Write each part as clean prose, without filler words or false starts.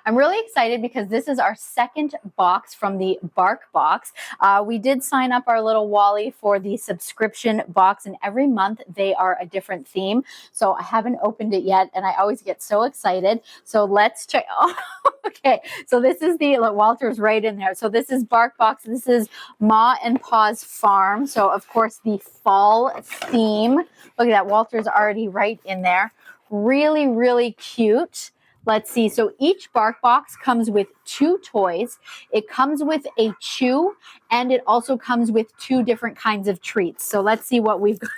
I'm really excited because this is our second box from the BarkBox. We did sign up our little Wally for the subscription box, and every month they are a different theme. So I haven't opened it yet, and I always get so excited. So let's check. Oh, okay, so this is Walter's right in there. So this is BarkBox. This is Ma and Pa's Farm. So of course the fall theme. Look at that, Walter's already right in there. Really, really cute. Let's see. So each BarkBox comes with 2 toys. It comes with a chew, and it also comes with 2 different kinds of treats. So let's see what we've got.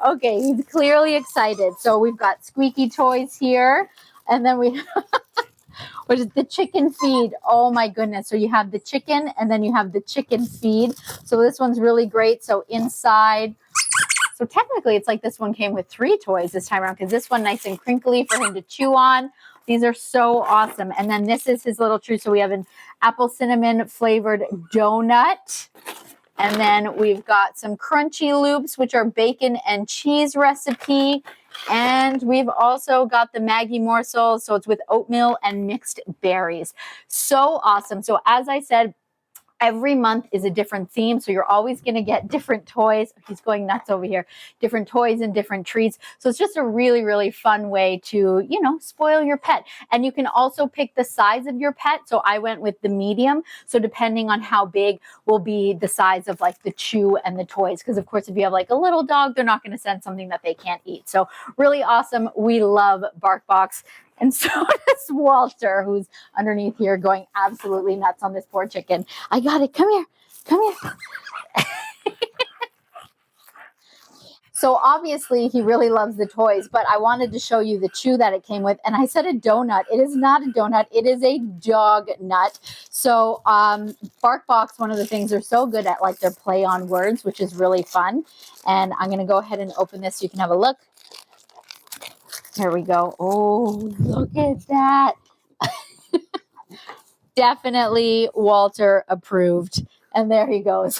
Okay, he's clearly excited. So we've got squeaky toys here, and then we which is the chicken feed. Oh my goodness. So you have the chicken, and then you have the chicken feed. So this one's really great. So inside, so technically it's like this one came with 3 toys this time around, because this one nice and crinkly for him to chew on. These are so awesome. And then this is his little treat. So we have an apple cinnamon flavored donut. And then we've got some crunchy loops, which are bacon and cheese recipe. And we've also got the Maggie morsels. So it's with oatmeal and mixed berries. So awesome. So as I said, every month is a different theme, so you're always going to get different toys. He's going nuts over here. Different toys and different treats. So it's just a really, really fun way to, spoil your pet. And you can also pick the size of your pet. So I went with the medium. So depending on how big will be the size of like the chew and the toys. Because of course, if you have like a little dog, they're not going to send something that they can't eat. So really awesome. We love BarkBox. And so does Walter, who's underneath here going absolutely nuts on this poor chicken. I got it. Come here. Come here. So obviously he really loves the toys, but I wanted to show you the chew that it came with. And I said a donut. It is not a donut. It is a dog nut. So BarkBox, one of the things they're so good at, like their play on words, which is really fun. And I'm going to go ahead and open this so you can have a look. There we go. Oh, look at that. Definitely Walter approved. And there he goes.